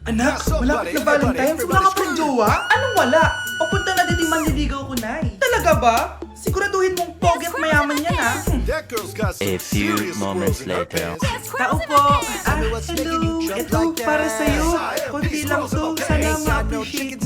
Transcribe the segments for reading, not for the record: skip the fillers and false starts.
Anak, malapit na Valentine's. Wala ka pang jowa? Anong wala? Papunta na din yung manliligaw ko, Nay. Talaga ba? Siguraduhin mong pogi at mayaman yan, ha? A few moments later. Tao po. Hello. Ito, para sa'yo. Kunti lang to. Sana ma-appreciate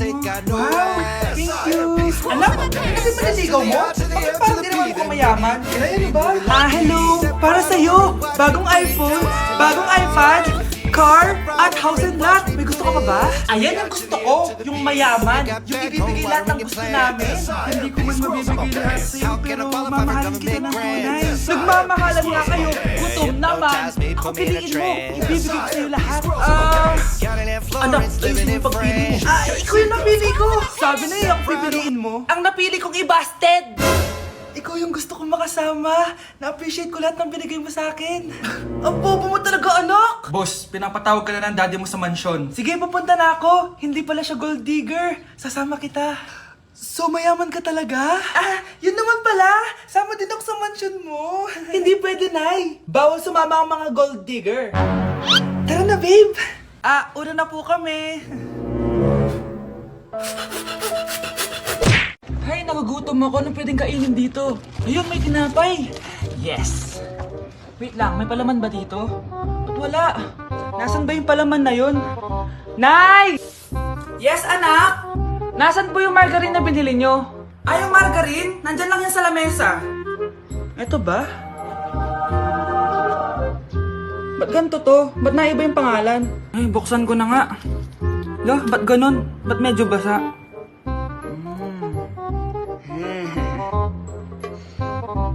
mo. Wow, thank you. Anak, ano yung manliligaw mo? Bakit parang di naman ko mayaman? Ano ba? Hello. Para sa'yo. Bagong iPhone, bagong iPad, car, at house and lot. May gusto ka pa ba? Ayan ang gusto ko. Yung mayaman. Yung ibibigay lahat ng gusto namin. Hindi ko man mabibigay lahat sa'yo, pero mamahalin kita ng tunay. Nagmamahalan nga kayo. Gutom naman. Ako piliin mo. Ibibigay ko sa'yo lahat. Anak, ayun yung pagpili mo. Ikaw yung napili ko. Sabi na yung pipiliin mo. Ang napili kong i-busted. Ikaw yung gusto kong makasama. Na-appreciate ko lahat ng binigay mo sa akin. Ang bobo mo talaga, anak! Boss, pinapatawag ka na ng daddy mo sa mansyon. Sige, papunta na ako. Hindi pala siya gold digger. Sasama kita. So, mayaman ka talaga? Yun naman pala. Sama din ako sa mansyon mo. Hindi pwede, Nay. Bawal sumama ang mga gold digger. Tara na, babe. Una na po kami. Hay, nagugutom ako. Anong pwedeng kainin dito? Ayun, may tinapay. Yes. Wait lang, may palaman ba dito? Ba't wala? Nasaan ba yung palaman na yun? Nay! Yes, anak? Nasaan po yung margarine na binili nyo? Yung margarine? Nandyan lang yan sa lamesa. Eto ba? Ba't ganito to? Ba't naiba yung pangalan? Ay, buksan ko na nga. Lo, ba't ganun? Ba't medyo basa?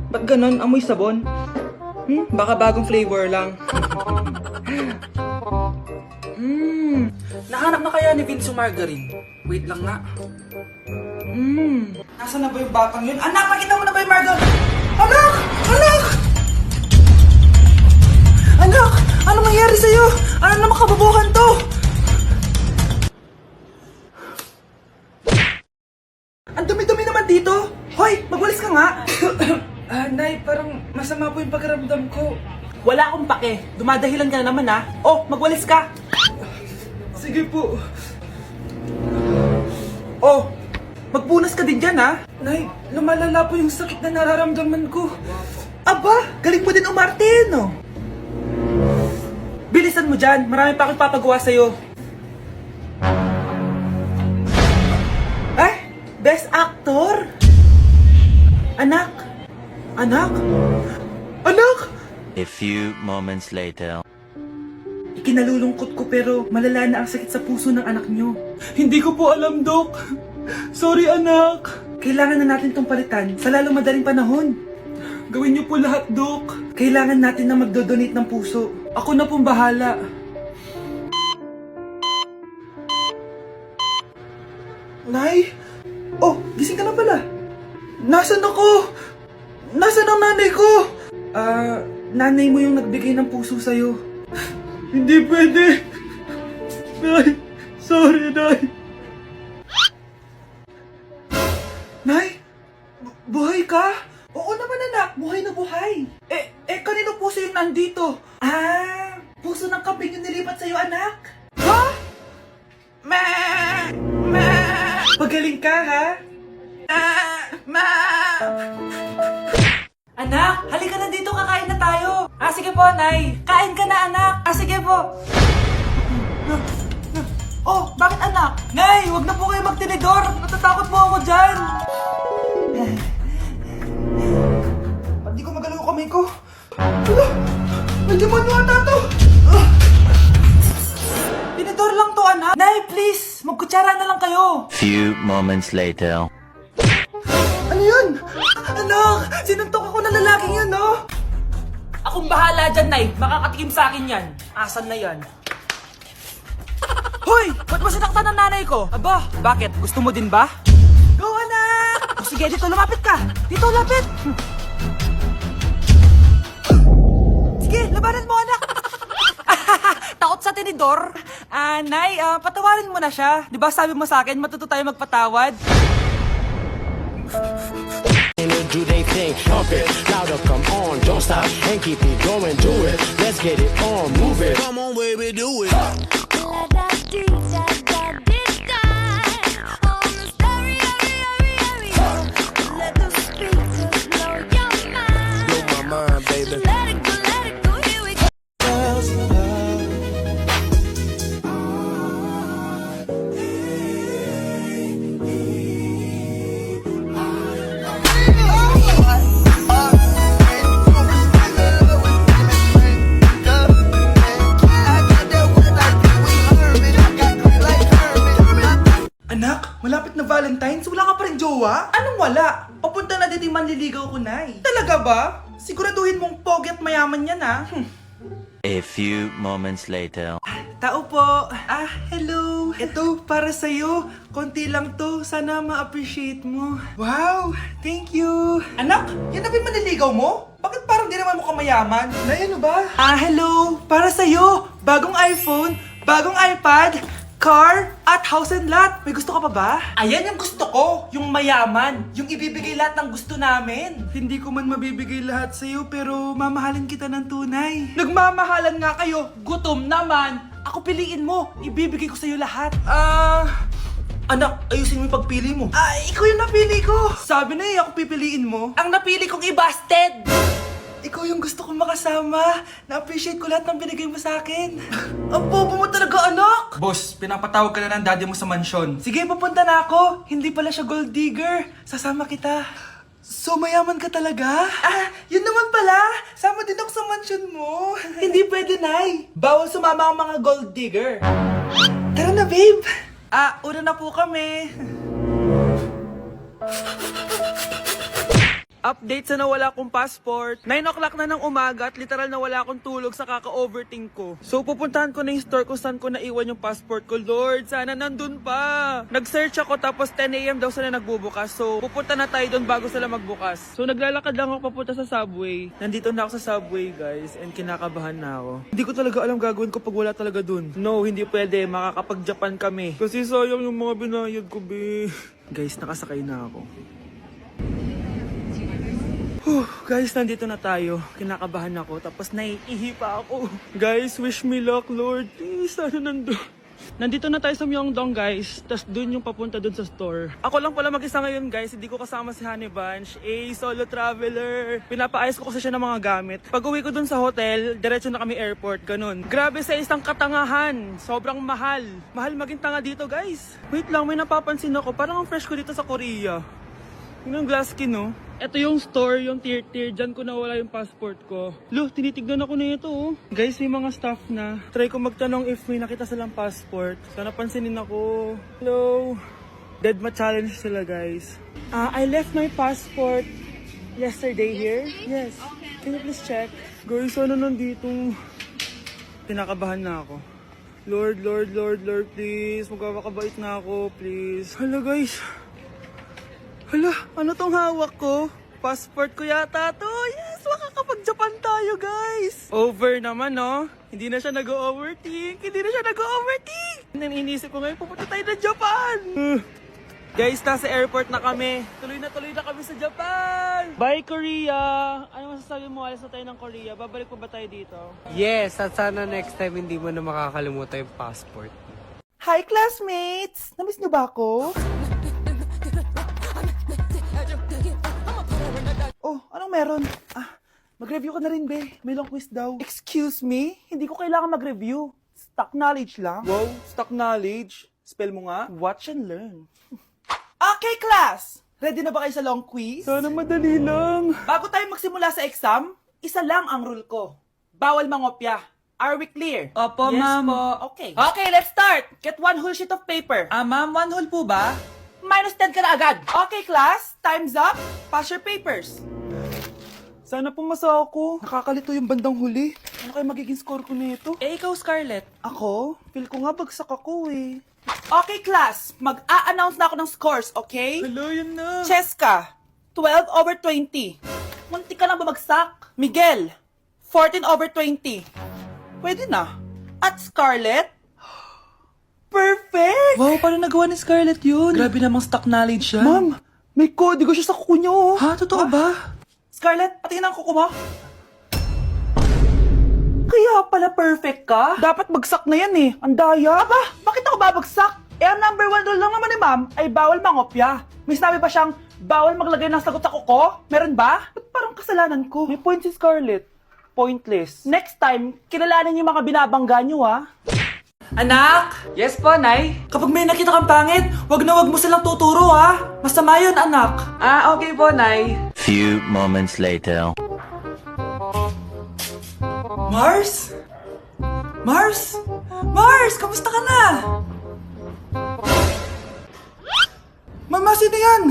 Ba't ganun? Amoy sabon? Baka bagong flavor lang. Nahanap na kaya ni Vince yung margarine? Wait lang nga. Nasaan na ba yung batang yun? Anak, nakita mo na ba yung margarine? Anak! Anak! Anak! Ano mangyari sa'yo? Ano naman kababuhan to? Ang dumi-dumi naman dito! Hoy! Magwalis ka nga! Nay, parang masama po yung pakiramdam ko. Wala akong pake. Dumadahilan ka na naman, ha? Oh, magwalis ka! Sige po. Oh, magpunas ka din dyan, ha? Nay, lumalala po yung sakit na nararamdaman ko. Aba, galing mo din umarte, no? Bilisan mo dyan. Marami pa akong papagawa sa'yo. Best actor? Anak? Anak? Anak? A few moments later. Ikinalulungkot ko pero malala na ang sakit sa puso ng anak nyo. Hindi ko po alam, Dok. Sorry, anak. Kailangan na natin tong palitan sa lalong madaling panahon. Gawin niyo po lahat, Dok. Kailangan natin na magdodonate ng puso. Ako na pong bahala. Nay? Oh, gising ka na pala. Nasaan ako? Nasaan ang nanay ko? Nanay mo yung nagbigay ng puso sa'yo. Hindi pwede. Nay, sorry, Nay. Nay? Buhay ka? Oo naman, anak. Buhay na buhay. Kanino puso yung nandito? Puso ng kambing yung nilipat sa'yo, anak. Ha? Pagaling ka, ha? Anak, halika na dito, kakain na tayo. Sige po, Nay. Kain ka na, anak. Sige po. Oh, bakit, anak? Nay, wag na po kayo magtinidor. Natatakot po ako dyan. Ba't di ko magalaw yung kamay ko? May demonyo ata to. Tinidor lang to, anak. Nay, please, magkutsara na lang kayo. Few moments later. Ano yun? Anak, sinuntok ako ng lalaking yun, no? Akong bahala dyan, Nay. Makakatikim sa akin yan. Asan na yan? Hoy! Ba't mo sinaktan ng nanay ko? Aba, bakit? Gusto mo din ba? Go, anak! Sige, dito, lumapit ka. Dito, lapit. Sige, labanan mo, anak. Takot sa tinidor? Nay, patawarin mo na siya. Di ba sabi mo sa akin, matuto tayo magpatawad? Do they think, pump it, louder, come on, don't stop, and keep it going, do it, let's get it on, move it. Come on, baby, do it. jowa? Anong wala? Papunta na din yung manliligaw ko, Nay. Talaga ba? Siguraduhin mong pogi at mayaman yan, ha? A few moments later. Tao po. Hello. Ito, para sa'yo. Konti lang to. Sana ma-appreciate mo. Wow, thank you. Anak, yan na ba yung manliligaw mo? Bakit parang di naman mo kamayaman? Nay, ano ba? Hello. Para sa'yo. Bagong iPhone, bagong iPad, car, at house and lot. May gusto ka pa ba? Ayan yung gusto ko. Yung mayaman. Yung ibibigay lahat ng gusto namin. Hindi ko man mabibigay lahat sa'yo pero mamahalin kita ng tunay. Nagmamahalan nga kayo. Gutom naman. Ako piliin mo. Ibibigay ko sa'yo lahat. Anak, ayusin mo yung pagpili mo. Ikaw yung napili ko. Sabi na ako pipiliin mo. Ang napili kong i-busted. Ikaw yung gusto kong makasama. Na-appreciate ko lahat ng binigay mo sa akin. Ang bobo mo talaga, anak! Boss, pinapatawag ka na ng daddy mo sa mansyon. Sige, papunta na ako. Hindi pala siya gold digger. Sasama kita. So, mayaman ka talaga? Yun naman pala. Sama din ako sa mansyon mo. Hindi pwede, Nay. Bawal sumama ang mga gold digger. Tara na, babe. Una na po kami. Update sa nawala kong passport. 9 o'clock na ng umaga at literal na wala akong tulog sa kaka-overthink ko. So pupuntahan ko na yung store kung saan ko naiwan yung passport ko. Lord, sana nandun pa. Nag-search ako tapos 10 a.m. daw sila nagbubukas. So pupunta na tayo doon bago sila magbukas. So naglalakad lang ako papunta sa subway. Nandito na ako sa subway, guys, and kinakabahan na ako. Hindi ko talaga alam gagawin ko pag wala talaga doon. No, hindi pwede. Makakapag-Japan kami. Kasi sayang yung mga binayad ko, be. Guys, nakasakay na ako. Guys, nandito na tayo. Kinakabahan ako. Tapos naiihi pa ako. Guys, wish me luck, Lord. Please, sana nandun. Nandito na tayo sa Myeongdong, guys. Tapos dun yung papunta dun sa store. Ako lang pala mag-isa ngayon, guys. Hindi ko kasama si Honey Bunch. Solo traveler. Pinapaayos ko kasi siya ng mga gamit. Pag uwi ko dun sa hotel, diretso na kami airport. Ganun. Grabe sa isang katangahan. Sobrang mahal. Mahal maging tanga dito, guys. Wait lang, may napapansin ako. Parang ang fresh ko dito sa Korea. Yung glass skin, no? Ito yung store, yung tier. Diyan ko nawala yung passport ko. Lo, tinitignan ako na ito, oh. Guys, may mga staff na. Try ko magtanong if may nakita silang passport. Sana pansinin ako. Hello? Deadma challenge sila, guys. I left my passport yesterday here. Yes. Can you please check? Guys, ano nandito? Pinakabahan na ako. Lord, please. Magkakabait na ako, please. Hala, guys. Hala, ano tong hawak ko? Passport ko yata to. Yes, makakapag-Japan tayo, guys. Over naman, no? Hindi na siya nag-overthink. Inisip ko ngayon, pupunta tayo ng Japan. Guys, nasa airport na kami. Tuloy na kami sa Japan. Bye, Korea. Ano masasabi mo? Alis na tayo ng Korea. Babalik pa ba tayo dito? Yes, at sana next time hindi mo na makakalimutan yung passport. Hi, classmates! Namiss niyo ba ako? Oh, anong meron? Mag-review ka na rin, be. May long quiz daw. Excuse me? Hindi ko kailangan mag-review. Stock knowledge lang. Wow, stock knowledge? Spell mo nga. Watch and learn. Okay, class! Ready na ba kayo sa long quiz? Sana madali lang. Bago tayo magsimula sa exam, isa lang ang rule ko. Bawal mangopya. Are we clear? Opo, yes, ma'am. Okay. Okay, let's start. Get one whole sheet of paper. Ma'am, one whole po ba? Minus 10 ka na agad. Okay, class. Time's up. Pass your papers. Sana pumasa ako. Nakakalito yung bandang huli. Ano kayo magiging score ko nito? Ikaw, Scarlett. Ako? Feel ko nga bagsak ako eh. Okay, class. Mag-a-announce na ako ng scores, okay? Hello, yun na. Cheska, 12/20. Munti ka lang bumagsak. Miguel, 14/20. Pwede na. At Scarlett, perfect! Wow, paano nagawa ni Scarlett yun? Grabe namang stock knowledge yan. Ma'am, may kodigo siya sa kuko niyo. Ha? Totoo ba? Scarlett, patingin ang kuko mo. Kaya pala perfect ka? Dapat bagsak na yan eh. Ang daya. Aba, bakit ako babagsak? Ang number 1 rule lang naman ni ma'am ay bawal mangopya. May sinabi ba siyang bawal maglagay ng sagot sa kuko? Meron ba? Ba't parang kasalanan ko? May point si Scarlett. Pointless. Next time, kilalanin yung mga binabangga nyo, ha? Anak! Yes po, Nay? Kapag may nakita kang pangit, wag mo silang tuturo, ha? Masama yun, anak. Okay po, Nay. Few moments later. Mars? Mars? Mars! Kamusta ka na? Mama, sino yan?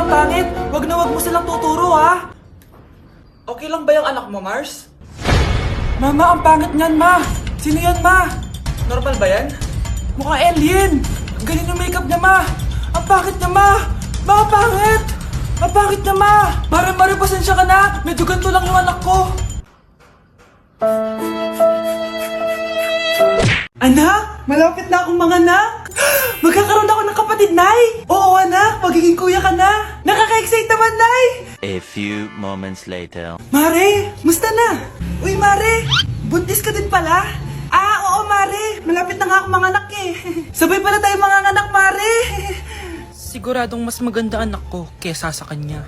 pangit. Wag na wag mo silang tuturo, ha? Okay lang ba yung anak mo, Mars? Mama, ang pangit niyan, ma. Sino yan, ma? Normal ba yan? Mukhang alien. Ang galing ng makeup niya, ma. Ang pangit niya, ma. Ma, ang pangit. Ang pangit niya, ma. Mare, pasensya ka na. Medyo ganito lang yung anak ko. Anak, malapit na akong manganak. Magkakaroon ako ng kapatid, Nay. Oo, anak, magiging kuya ka na. Nakaka-excite naman, Nay. A few moments later. Mare, musta na? Uy, Mare, buntis ka din pala? Ah, oo, Mare. Malapit na nga akong manganak eh. Sabay pala tayo manganganak, Mare. Siguradong mas maganda anak ko kesa sa kanya.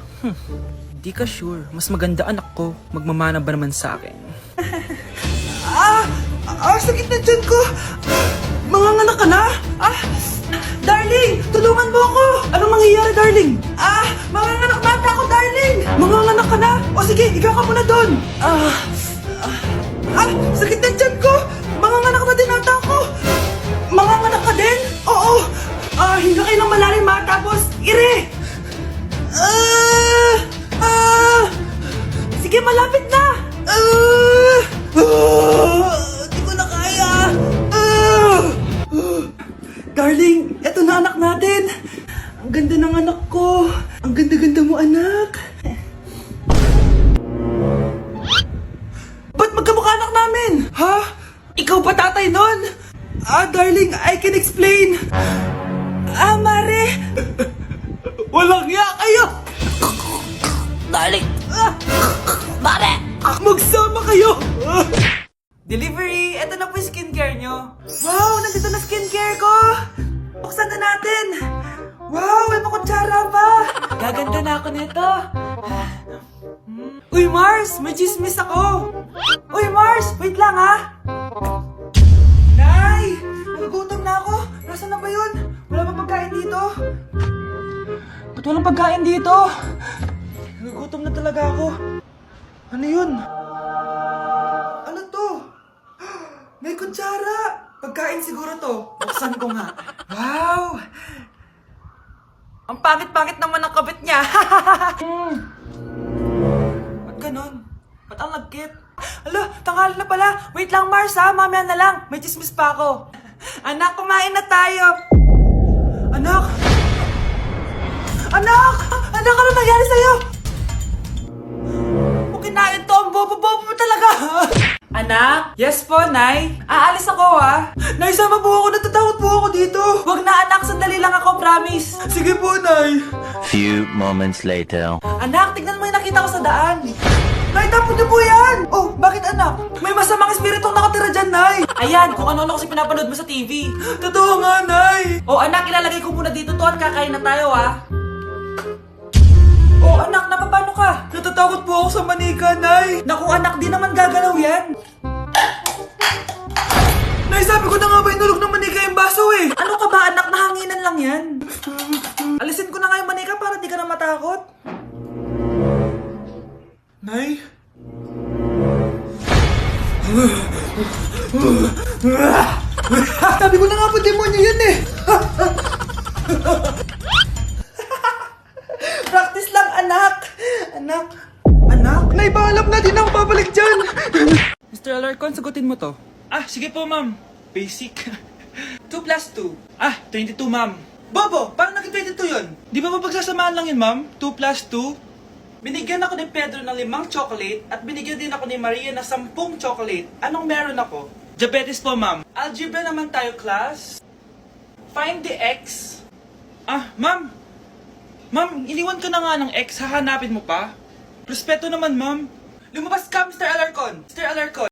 Di ka sure, mas maganda anak ko, magmamana ba naman sa akin? Sakit na dyan ko. Manganganak ka na? Darling, tulungan mo ako. Anong mangyayari, darling? Manganganak na ako, darling. Manganganak ka na? O sige, ikaw ka muna doon. Sakit na dyan ko. Manganganak na din ata ako. Manganganak ka din? Oo. Hinga kayo ng malalim, ha? Tapos, ire. Sige, malapit na. Di ko na kaya. Darling, eto na anak natin. Ang ganda ng anak ko. Ang ganda-ganda mo, anak. Ba't magkamukha anak namin? Ha? Ikaw ba tatay nun? Darling, I can explain. Mare. Walang hiya kayo. Darling! Mare! Magsama kayo. Delivery! Eto na po yung skincare nyo. Wow! Nandito na skincare ko! Buksan na natin! Wow! May pakutsara pa! Gaganda na ako nito! Uy, Mars! May chismis ako! Uy, Mars! Wait lang, ha! Nay! Nagugutom na ako! Nasaan na ba yun? Wala pa pagkain dito? Ba't walang pagkain dito? Nagugutom na talaga ako. Ano yun? Ano to? May kutsara! Pagkain siguro to. Buksan ko nga. Wow! Ang pangit-pangit naman ang kabit niya. Ba't ganun? Ba't ang lagkit? Alo, tanghali na pala. Wait lang, Mars, ha? Mamaya na lang. May chismis pa ako. Anak, kumain na tayo. Anak! Anak! Anak, ano nangyari sa'yo? Kinain to, ang bobo-bobo mo talaga. Anak? Yes po, Nay. Aalis ako, ha? Nay, sama po ako. Natatakot po ako dito. Wag na, anak. Sandali lang ako, promise. Sige po, Nay. Few moments later. Anak, tignan mo yung nakita ko sa daan. Nay, tapon niyo po yan. Oh, bakit, anak? May masamang espiritong nakatira dyan, Nay. Ayan, kung ano-ano kasi pinapanood mo sa TV. Totoo nga, Nay. Oh, anak, ilalagay ko muna dito to at kakain na tayo, ha? Oh, anak, napapano ka? Natatakot po ako sa manika, Nay. Naku, anak, di naman gagalaw yan. Nay, sabi ko na nga ba inulog ng manika yung baso eh. Ano ka ba, anak? Nahanginan lang yan. Alisin ko na nga yung manika para di ka na matakot. Nay? Sabi ko na nga po, demonyo yan eh. Practice lang, anak. Anak? Nay, paalam na. Di na ako babalik dyan. Mr. Alarcon, sagutin mo to. Sige po, ma'am. Basic. 2 plus 2. 22, ma'am. Bobo, paano naging 22 yun? Di ba mapagsasamaan lang yun, ma'am? 2 plus 2? Binigyan ako ni Pedro ng 5 chocolate at binigyan din ako ni Maria ng 10 chocolate. Anong meron ako? Diabetes po, ma'am. Algebra naman tayo, class. Find the x. Ma'am. Ma'am, iniwan ka na nga ng X, hahanapin mo pa? Respeto naman, ma'am. Lumabas ka, Mr. Alarcon. Mr. Alarcon.